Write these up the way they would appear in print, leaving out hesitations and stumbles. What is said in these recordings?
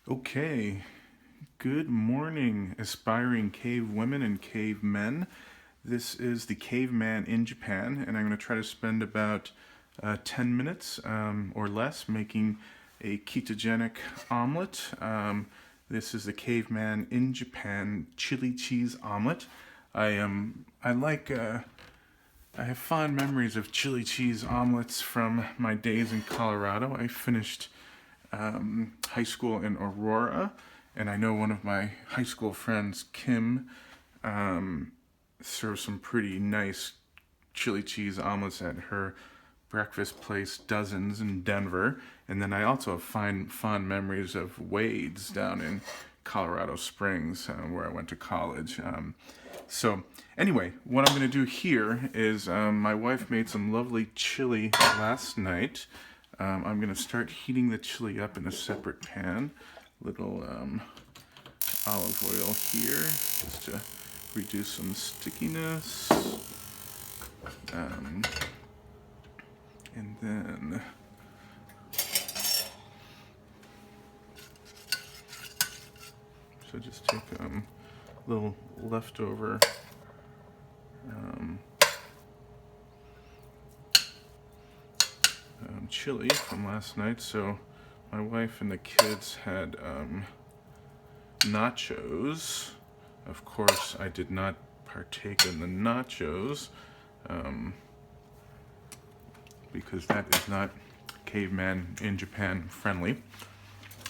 Okay, good morning, aspiring cave women and cavemen. This is the Caveman in Japan, and I'm going to try to spend about 10 minutes or less making a ketogenic omelet. This is the Caveman in Japan chili cheese omelet. I have fond memories of chili cheese omelets from my days in Colorado. I finished high school in Aurora, and I know one of my high school friends, Kim, serves some pretty nice chili cheese omelets at her breakfast place, Dozens, in Denver. And then I also have fond memories of Wade's down in Colorado Springs, where I went to college. So anyway, what I'm going to do here is my wife made some lovely chili last night. I'm going to start heating the chili up in a separate pan. Little olive oil here, just to reduce some stickiness. And then so just take a little leftover chili from last night. So my wife and the kids had nachos. Of course, I did not partake in the nachos because that is not Caveman in Japan friendly,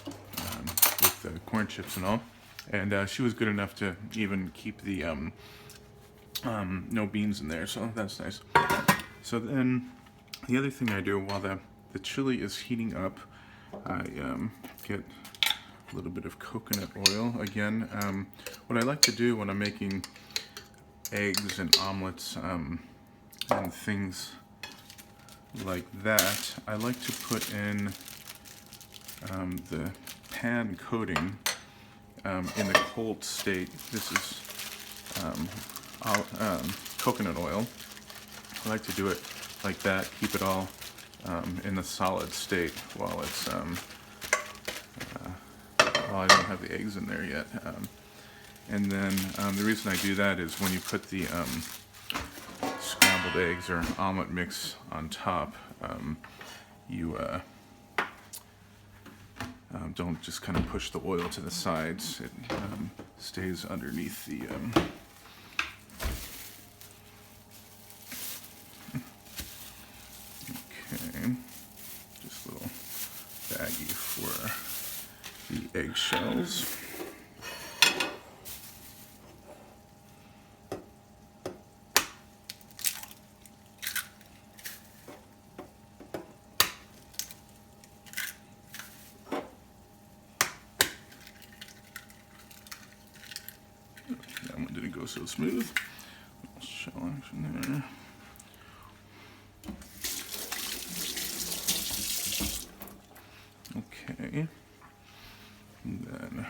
with the corn chips and all. And she was good enough to even keep the no beans in there, so that's nice. So then the other thing I do while the chili is heating up, I get a little bit of coconut oil. Again, what I like to do when I'm making eggs and omelets and things like that, I like to put in the pan coating in the cold state. This is coconut oil. I like to do it like that, keep it all in the solid state while it's while I don't have the eggs in there yet. And then the reason I do that is when you put the scrambled eggs or omelet mix on top, you don't just kind of push the oil to the sides. It stays underneath the okay, just a little baggie for the eggshells. That one didn't go so smooth. Shell action there. Okay. And then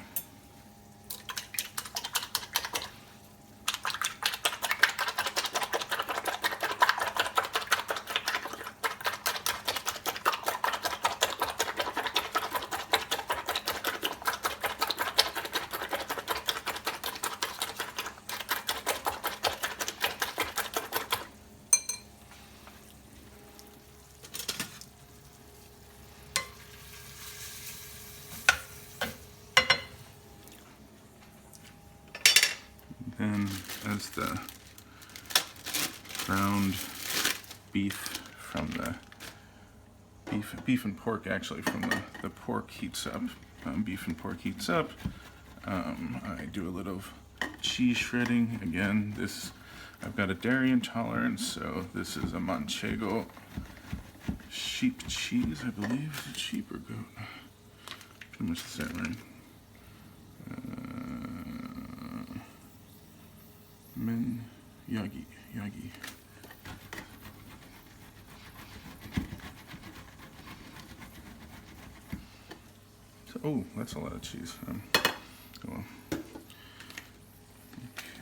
and as the ground beef from the beef and pork, actually, from the pork heats up, beef and pork heats up, I do a little cheese shredding. Again, I've got a dairy intolerance, so this is a Manchego sheep cheese, I believe. Is it sheep or goat? Pretty much the same, right? Yagi. So, oh, that's a lot of cheese. Go on.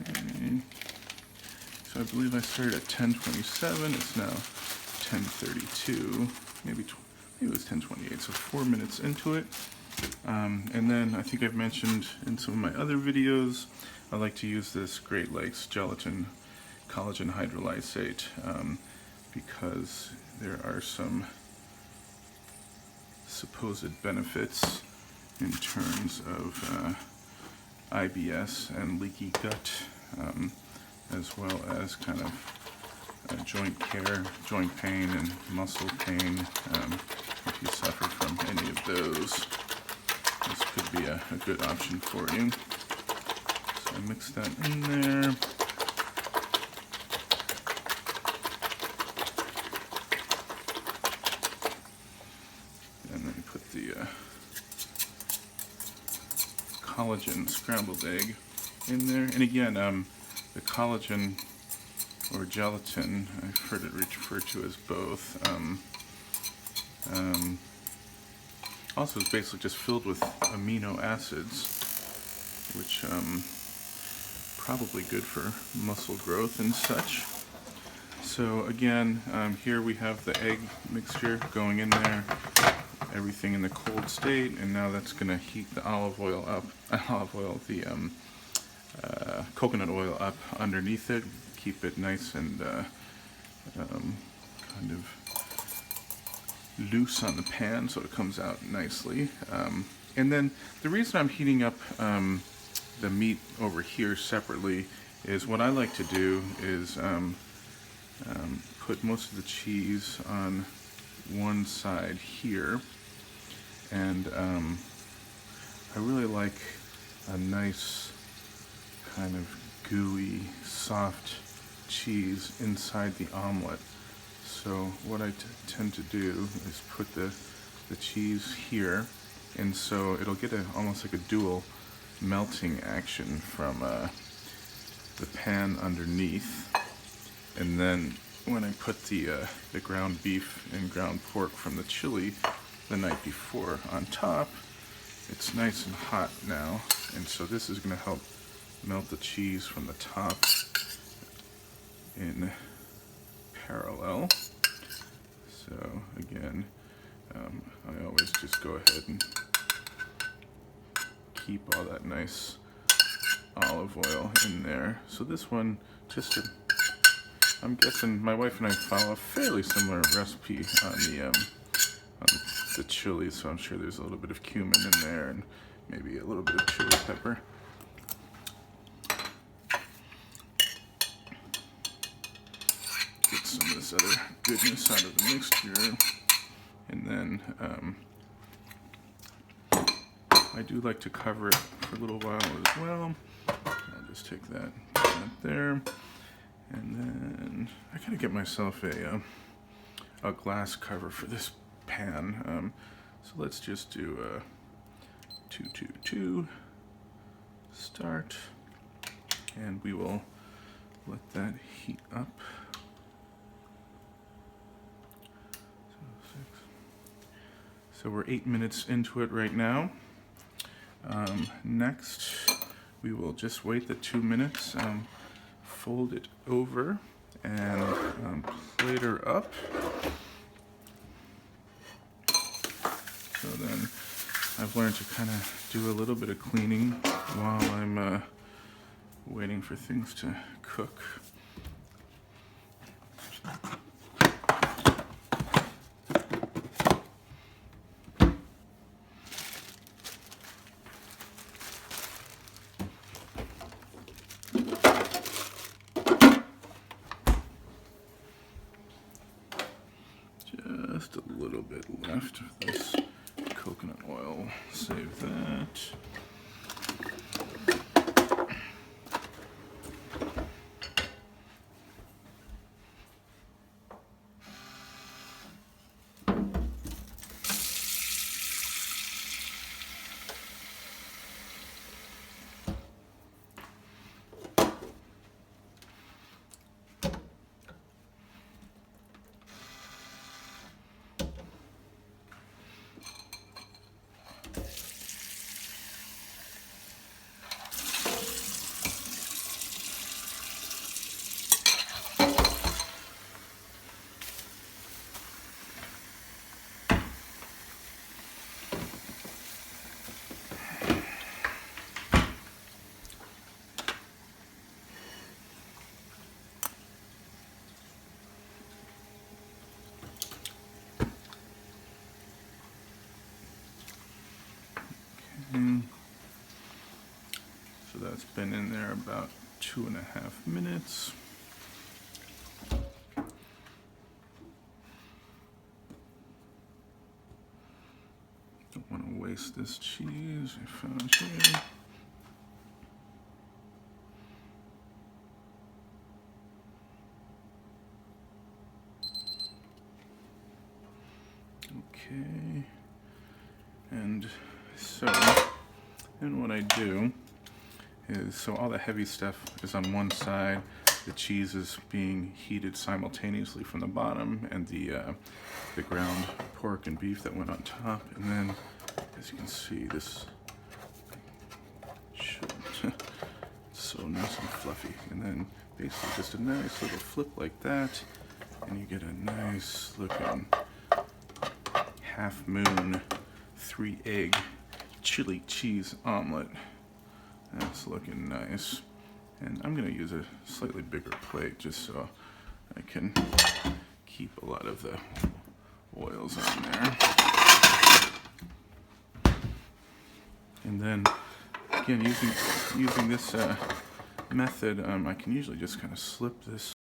Okay. So I believe I started at 10:27. It's now 10:32. Maybe it was 10:28. So 4 minutes into it. And then I think I've mentioned in some of my other videos, I like to use this Great Lakes gelatin collagen hydrolysate because there are some supposed benefits in terms of IBS and leaky gut, as well as kind of joint care, joint pain, and muscle pain. If you suffer from any of those, this could be a good option for you. So I mix that in there. And then put the collagen scrambled egg in there. And again, the collagen or gelatin, I've heard it referred to as both, also is basically just filled with amino acids, which probably good for muscle growth and such. So again, here we have the egg mixture going in there, everything in the cold state, and now that's going to heat the coconut oil up underneath it, keep it nice and kind of loose on the pan so it comes out nicely. And then the reason I'm heating up the meat over here separately is what I like to do is put most of the cheese on one side here, and I really like a nice kind of gooey, soft cheese inside the omelet. So what I tend to do is put the cheese here, and so it'll get almost like a dual melting action from the pan underneath. And then when I put the ground beef and ground pork from the chili the night before on top, it's nice and hot now, and so this is going to help melt the cheese from the top in parallel. So again, I always just go ahead and keep all that nice olive oil in there. So this one, I'm guessing my wife and I follow a fairly similar recipe on the chili, so I'm sure there's a little bit of cumin in there and maybe a little bit of chili pepper. Get some of this other goodness out of the mixture. And then I do like to cover it for a little while as well. I'll just take that there. And then I gotta get myself a glass cover for this pan. So let's just do a 222 start, and we will let that heat up. So we're 8 minutes into it right now. Next, we will just wait the 2 minutes, fold it over, and plate her up. So then I've learned to kind of do a little bit of cleaning while I'm waiting for things to cook. Just a little bit left of this coconut oil. Save that. So that's been in there about 2.5 minutes. Don't want to waste this cheese I found here. Okay, and what I do is, so all the heavy stuff is on one side, the cheese is being heated simultaneously from the bottom, and the ground pork and beef that went on top, and then, as you can see, this should, it's so nice and fluffy, and then basically just a nice little flip like that, and you get a nice looking Half Moon 3-egg chili cheese omelet. That's looking nice. And I'm going to use a slightly bigger plate just so I can keep a lot of the oils on there. And then, again, using this method, I can usually just kind of slip this